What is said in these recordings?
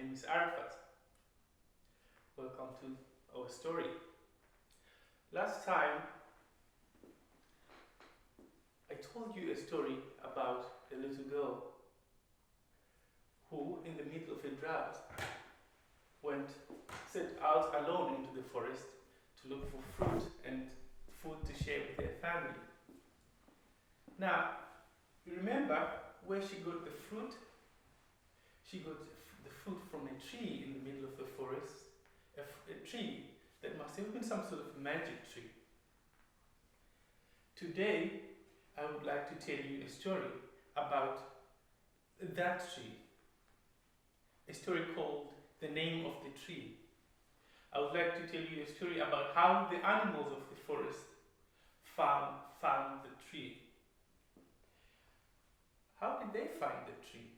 name is Arafat. Welcome to our story. Last time I told you a story about a little girl who, in the middle of a drought, set out alone into the forest to look for fruit and food to share with their family. Now, you remember where she got the fruit? She got the fruit from a tree in the middle of the forest, a tree that must have been some sort of magic tree. Today, I would like to tell you a story about that tree, a story called The Name of the Tree. I would like to tell you a story about how the animals of the forest found the tree. How did they find the tree?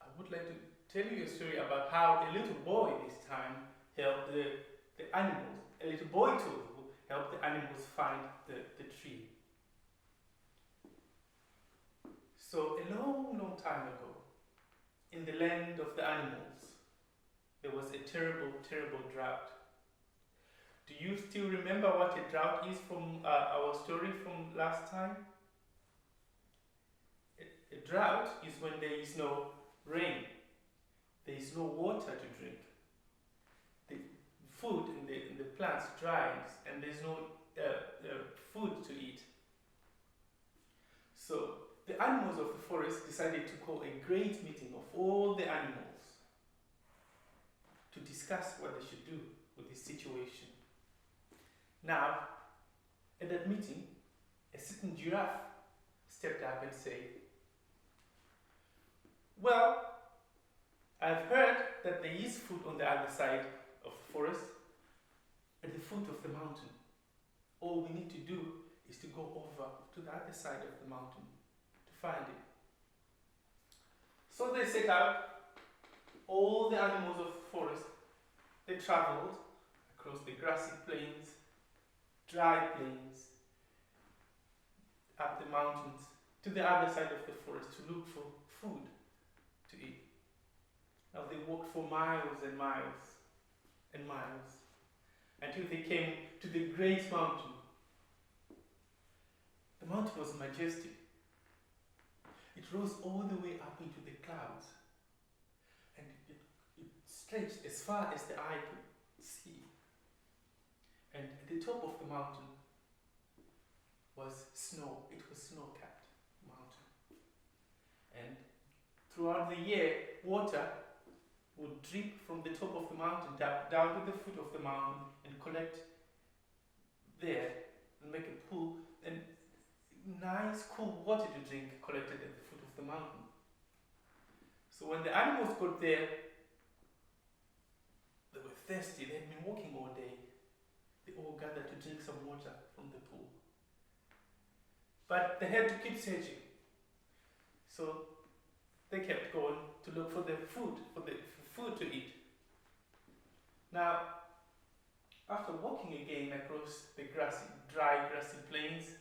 I would like to tell you a story about how a little boy this time helped the animals. A little boy too helped the animals find the tree. So a long, long time ago, in the land of the animals, there was a terrible, terrible drought. Do you still remember what a drought is from our story from last time? A drought is when there is no rain, there is no water to drink. The food in the plants dries and there's no food to eat. So the animals of the forest decided to call a great meeting of all the animals to discuss what they should do with this situation. Now, at that meeting, a certain giraffe stepped up and said, "Well, I've heard that there is food on the other side of the forest, at the foot of the mountain. All we need to do is to go over to the other side of the mountain to find it." So they set out. All the animals of the forest, they traveled across the grassy plains, dry plains, up the mountains, to the other side of the forest to look for food to eat. Now they walked for miles and miles and miles until they came to the great mountain. The mountain was majestic. It rose all the way up into the clouds, and it stretched as far as the eye could see. And at the top of the mountain was snow. It was snow-capped mountain. And throughout the year, water would drip from the top of the mountain down to the foot of the mountain and collect there and make a pool, and nice cool water to drink collected at the foot of the mountain. So when the animals got there, they were thirsty. They had been walking all day. They all gathered to drink some water from the pool. But they had to keep searching. So they kept going to look for the food, for food to eat. Now, after walking again across the dry grassy plains,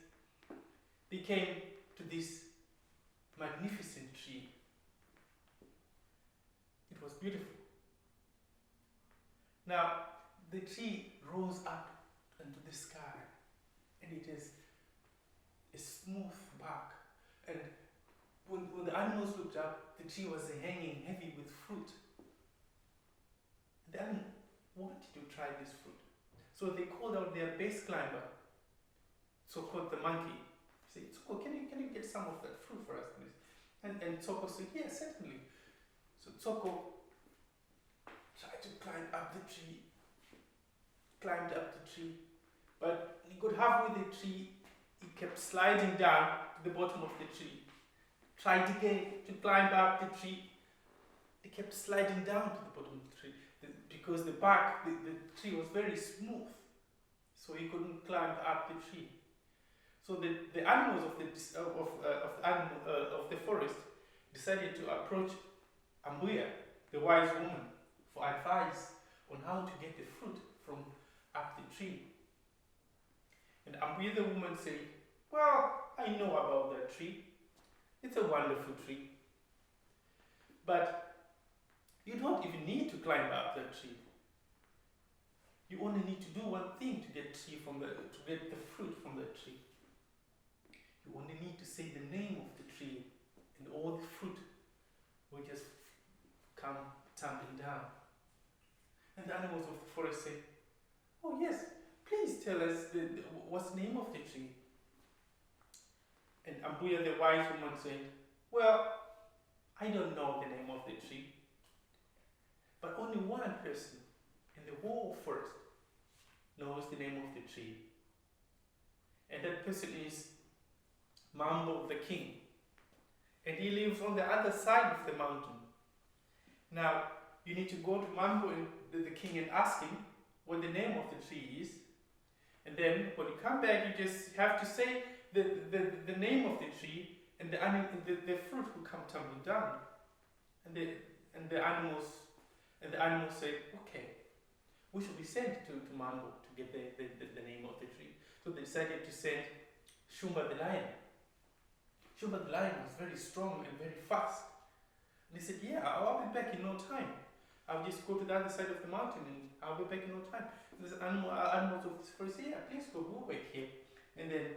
they came to this magnificent tree. It was beautiful. Now, the tree rose up into the sky, and it is a smooth bark. And when the animals looked up, the tree was hanging heavy with fruit. The animals wanted to try this fruit. So they called out their base climber, so-called the monkey. He said, "Tsoko, can you get some of that fruit for us, please?" And Tsoko said, "Yes, certainly." So Tsoko tried to climb up the tree, climbed up the tree, but he got halfway the tree, he kept sliding down to the bottom of the tree. Tried again to climb up the tree, he kept sliding down to the bottom of the tree because the tree was very smooth, so he couldn't climb up the tree. So the animals of the forest decided to approach Ambuya, the wise woman, for advice on how to get the fruit from up the tree. And Ambuya the woman said, "Well, I know about that tree. It's a wonderful tree. But You don't even need to climb up that tree. You only need to do one thing to get the fruit from the tree. You only need to say the name of the tree, and all the fruit will just come tumbling down. And the animals of the forest say, "Oh yes, please tell us what's the name of the tree." And Ambuya, the wise woman, said, "Well, I don't know the name of the tree, but only one person in the whole forest knows the name of the tree. And that person is Mambo the king. And he lives on the other side of the mountain. Now, you need to go to Mambo and the king and ask him what the name of the tree is. And then when you come back, you just have to say the name of the tree, and the fruit will come tumbling down." And the animals say, "Okay, we should be sent to Mambo to get the name of the tree." So they decided to send Shumba the lion. Shumba the lion was very strong and very fast. And he said, "Yeah, I'll be back in no time. I'll just go to the other side of the mountain and I'll be back in no time." And this animals of the forest said, "Yeah, please go, we'll wait here." And then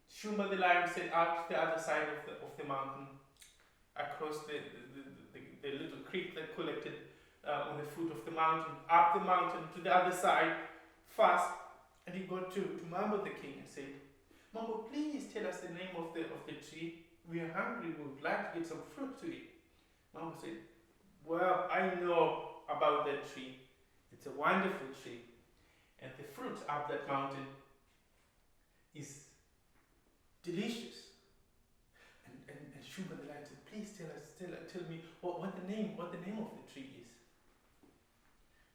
Shumba the lion set out to the other side of the mountain, across the little creek that collected on the foot of the mountain, up the mountain to the other side, fast. And he got to Mambo the king and said, "Mambo, please tell us the name of the tree. We are hungry, we would like to get some fruit to eat." Mambo said, "Well, I know about that tree. It's a wonderful tree. And the fruit up that mountain is delicious." And Shumba the lion said, "Please tell me what the name of the tree is."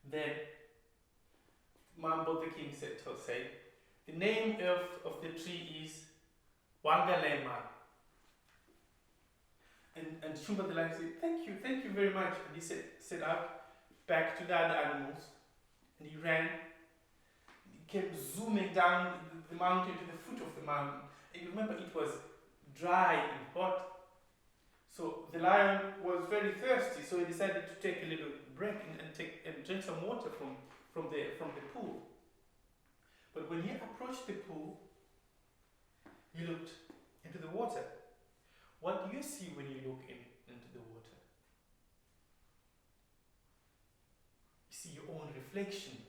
Then Mambo the king said, "The name of the tree is Wangalema." And Shumba the lion said, thank you very much." And he set out back to the other animals, and he ran. He kept zooming down the mountain to the foot of the mountain. And you remember, it was dry and hot. So the lion was very thirsty, so he decided to take a little break and drink some water from the pool. But when he approached the pool, he looked into the water. What do you see when you look into the water? You see your own reflection.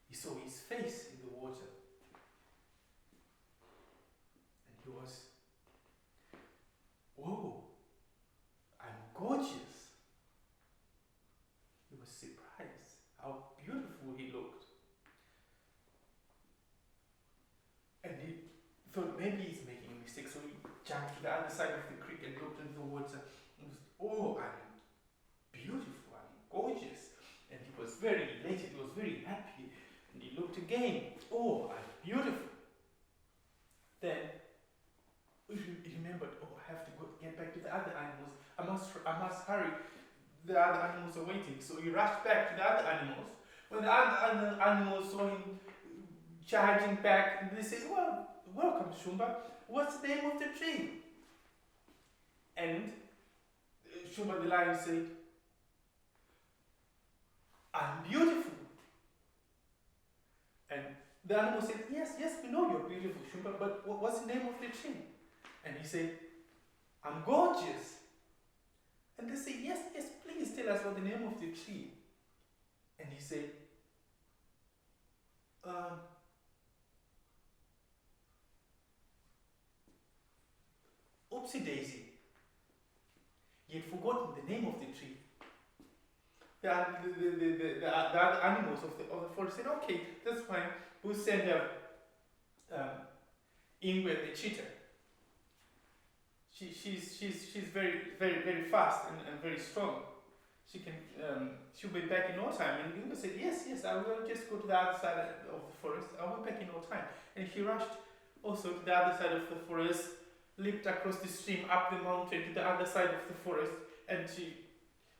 He saw his face in the water. And he was, "Whoa, I'm gorgeous." He was surprised how beautiful he looked. And he thought maybe he's making a mistake, so he jumped to the other side of the creek and looked into the water. And was, "Oh, I'm beautiful, I'm gorgeous." And he was very elated, he was very happy. And he looked again. "Oh, I'm beautiful." Then he remembered, "Oh, I have to get back to the other animals. I must hurry. The other animals are waiting." So he rushed back to the other animals. When the other animals saw him charging back, they said, "Well, welcome, Shumba. What's the name of the tree?" And Shumba the lion said, "I'm beautiful." And the animal said, yes, we know you're beautiful, Shumba, but what's the name of the tree?" And he said, "I'm gorgeous." And they said, yes, please tell us what the name of the tree. And he said, "Oopsie daisy." He had forgotten the name of the tree. The other animals of the forest said, "Okay, that's fine. We'll send Ingrid the cheetah. She's very fast and very strong. She'll be back in no time." And Ingrid said, yes, I will just go to the other side of the forest. I'll be back in no time." And he rushed also to the other side of the forest, leaped across the stream, up the mountain to the other side of the forest, and she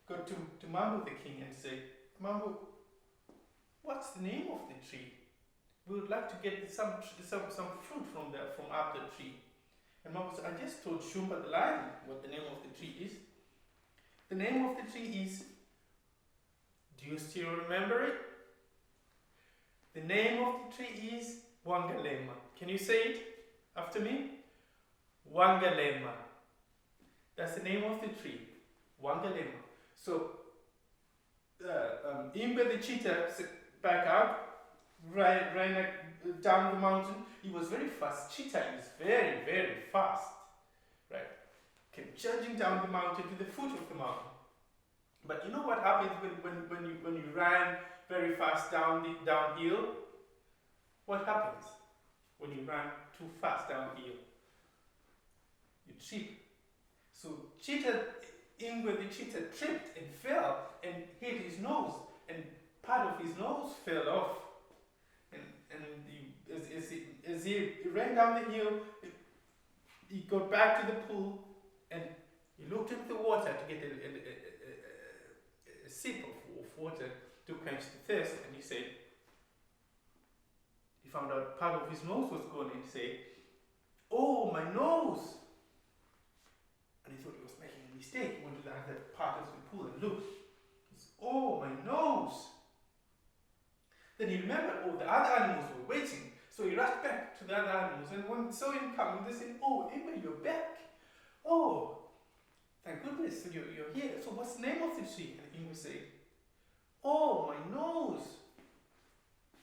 got to Mambo the king and said, "Mambo, what's the name of the tree? We would like to get some fruit from up the tree." And Mambo said, "I just told Shumba the lion what the name of the tree is." The name of the tree is, do you still remember it? The name of the tree is Wangalema. Can you say it after me? Wangalema. That's the name of the tree. Wangalema. So, Imbe the cheetah back up, ran down the mountain. He was very fast. Cheetah is very, very fast. Right? Came charging down the mountain to the foot of the mountain. But you know what happens when you ran very fast downhill? What happens when you run too fast downhill? You trip. So Ingwe the cheetah tripped and fell and hit his nose, and part of his nose fell off. And as he ran down the hill, he got back to the pool and he looked into the water to get a sip of water to quench the thirst, and he said, he found out part of his nose was gone, and he said, "Oh, my nose!" And he thought he was making a mistake. He went to the other part of the pool and looked. He said, "Oh, my nose!" Then he remembered, oh, the other animals were waiting. So he rushed back to the other animals, and when they saw him coming, they said, "Oh, Emma, you're back. Oh, thank goodness you're here. So what's the name of the tree?" And Emma said, "Oh, my nose."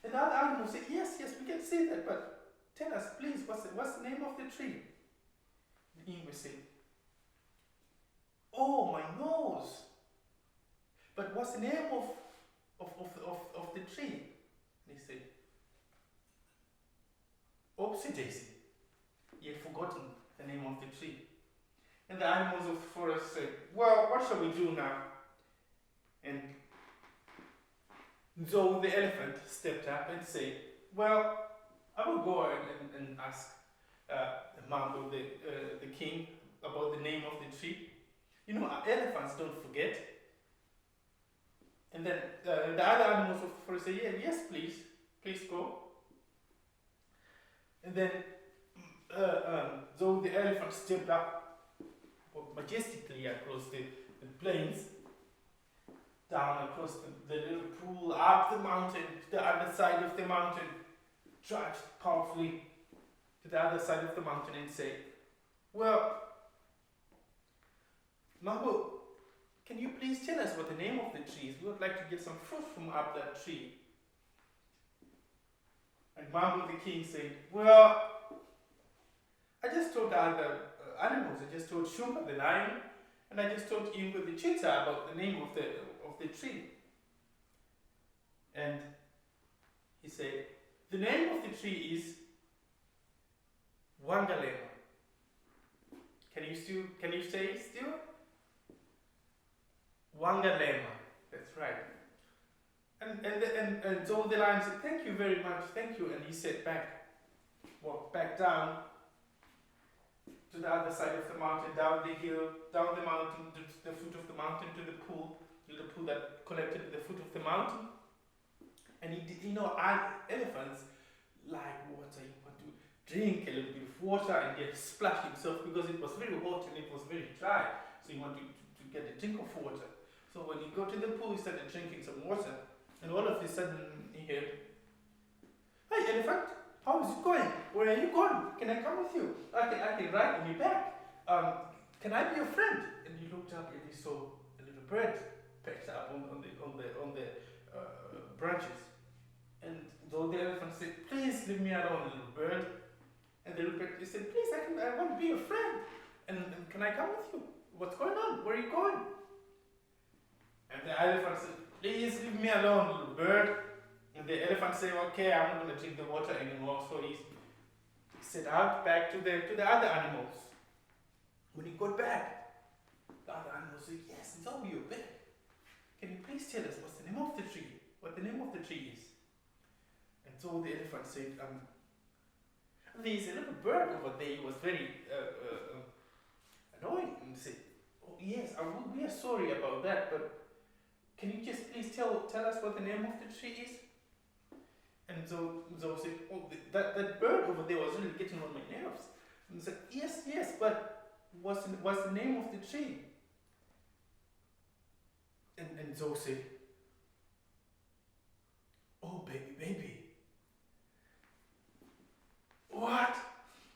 And the other animals said, yes, we can say that, but tell us, please, what's the name of the tree?" And Emma said, "Oh, my nose. But what's the name of the tree?" And he said, "Oopsie daisy." He had forgotten the name of the tree. And the animals of the forest said, "Well, what shall we do now?" And so the elephant stepped up and said, "Well, I will go and ask Mambo, the king, about the name of the tree. You know, elephants don't forget." And then the other animals of the forest said, "Yeah, yes, please go." And then so the elephant stepped up majestically across the plains, down across the little pool, up the mountain, to the other side of the mountain, trudged powerfully to the other side of the mountain and said, "Well, Mambo, can you please tell us what the name of the tree is? We would like to get some fruit from up that tree." And Mambo the king said, "Well, I just told the other animals. I just told Shumba the lion, and I just told Imbu the cheetah about the name of the tree." And he said, "The name of the tree is Wangalema." Can you say it still? Wangalema. That's right. And so the lion said, "Thank you very much, thank you." And he said walked back down to the other side of the mountain, down the hill, down the mountain, to the foot of the mountain, to the pool that collected at the foot of the mountain. And he did, elephants like water. You want to drink a little bit of water and get splashed himself because it was very hot and it was very dry. So you want to get a drink of water. So when he got to the pool, he started drinking some water. And all of a sudden he heard, "Hey, elephant, how is it going? Where are you going? Can I come with you? I can ride on your back. Can I be your friend?" And he looked up and he saw a little bird perched up on the branches. And so the elephant said, "Please leave me alone, little bird." And the little bird said, "Please, I want to be your friend. And can I come with you? What's going on? Where are you going?" And the elephant said, "Please leave me alone, little bird." And the elephant said, "Okay, I'm not going to drink the water anymore." So he set out back to the other animals. When he got back, the other animals said, "Yes, it's all you're back. Can you please tell us what's the name of the tree? What the name of the tree is?" And so the elephant said, "There's a little bird over there. He was very annoying." And said, "Oh yes, we are sorry about that, but can you just please tell us what the name of the tree is?" And so said, "Oh, that bird over there was really getting on my nerves." And he said, yes, but what's the name of the tree?" And Zoe said, "Oh, baby. What?"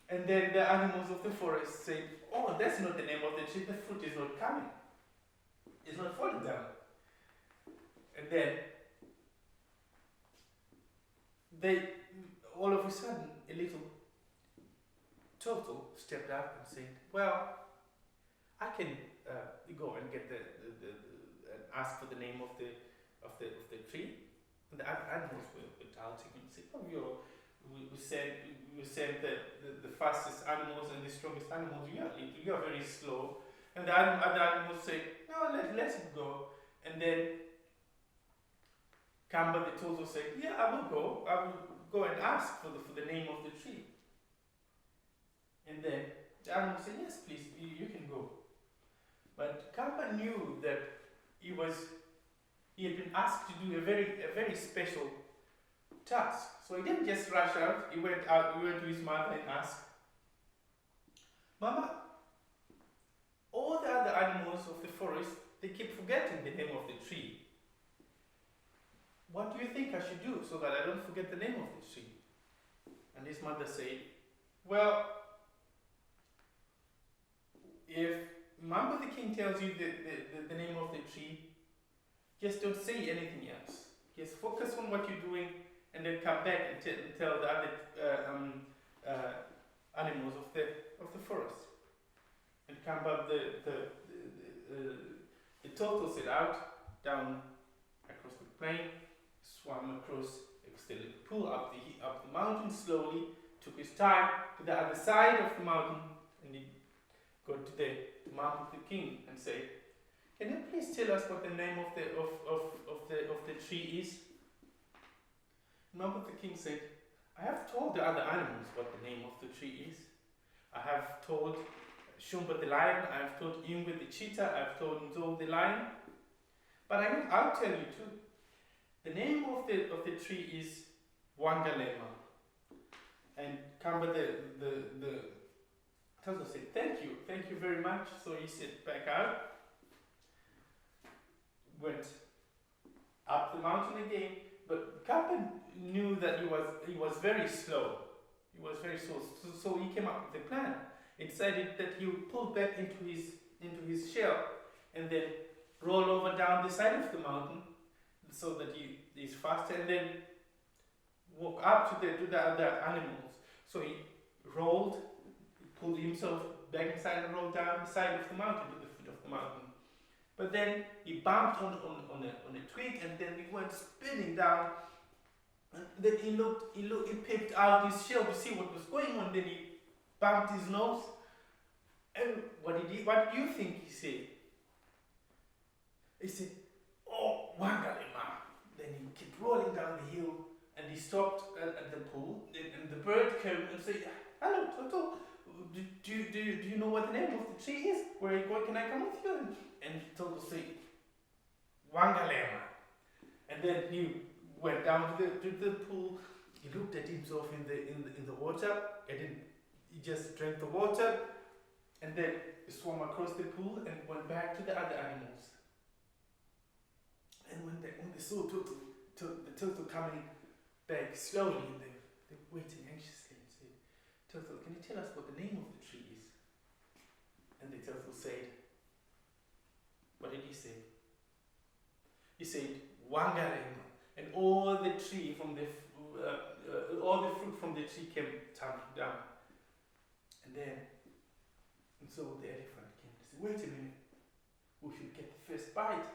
And then the animals of the forest said, "Oh, that's not the name of the tree. The fruit is not coming. It's not falling down." And then they, all of a sudden, a little turtle stepped up and said, "Well, I can go and get the and ask for the name of the tree." And the animals were doubting and said, "Oh, we sent the fastest animals and the strongest animals. You are very slow." And the other animals said, "No, let it go." And then Kamba the turtle said, "Yeah, I will go. I will go and ask for the name of the tree." And then the animal said, "Yes, please, you can go." But Kamba knew that he had been asked to do a very special task. So he didn't just rush out. He went to his mother and asked, "Mama, all the other animals of the forest, they keep forgetting the name of the tree. What do you think I should do so that I don't forget the name of the tree?" And his mother said, "Well, if Mambo the king tells you the name of the tree, just don't say anything else. Just focus on what you're doing and then come back and tell the other animals of the forest." And Kamba the turtle set out down across the plain, swam across the pool up the mountain slowly, took his time to the other side of the mountain, and he got to the mouth of the king and said, "Can you please tell us what the name of the tree is?" The mouth of the king said, "I have told the other animals what the name of the tree is. I have told Shumba the lion, I have told Ingwe the cheetah, I have told Nzo the lion, but I'll tell you too. The name of the tree is Wangalema." And Kamba the turtle said, "Thank you very much." So he set back out, went up the mountain again, but Kamba knew that he was very slow. He was very slow, so he came up with a plan. He decided that he would pull back into his shell and then roll over down the side of the mountain so that he's faster, and then walk up to the other animals. So he rolled, pulled himself back inside and rolled down the side of the mountain to the foot of the mountain. But then he bumped on a twig, and then he went spinning down. And then he peeped out his shell to see what was going on. Then he bumped his nose. And what do you think he said? He said, "Oh, Wangalema." Then he kept rolling down the hill, and he stopped at the pool, and the bird came and said, "Hello, Toto. Do you know what the name of the tree is? Where are you going? Can I come with you?" And Toto said, "Wangalema." And then he went down to the pool. He looked at himself in the water, and then he just drank the water, and then he swam across the pool and went back to the other animals. And when they saw the turtle coming back slowly, and they were waiting anxiously and said, "Turtle, can you tell us what the name of the tree is?" And the turtle said, what did he say? He said, "Wangalema." And all the fruit from the tree came tumbling down. And so the elephant came and said, "Wait a minute, who should get the first bite?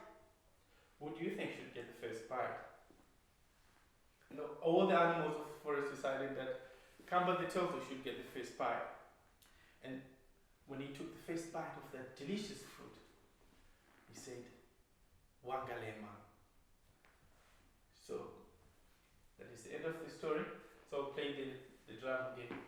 Who do you think should get the first bite?" And all the animals of the forest decided that Kamba the turtle should get the first bite. And when he took the first bite of that delicious fruit, he said, "Wangalema." So that is the end of the story. So I'll play the drum again.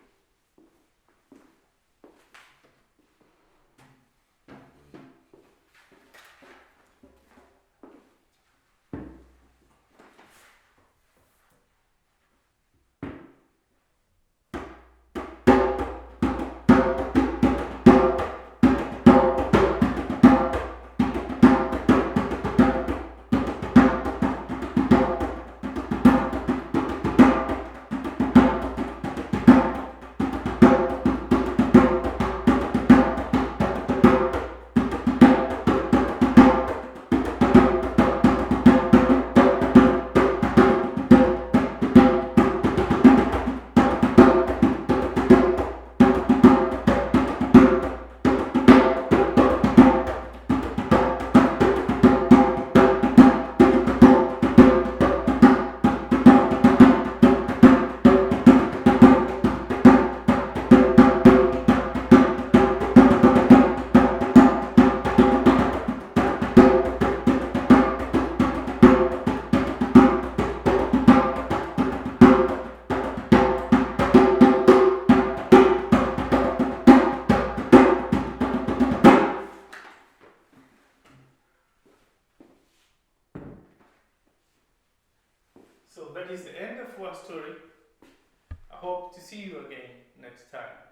is the end of our story. I hope to see you again next time.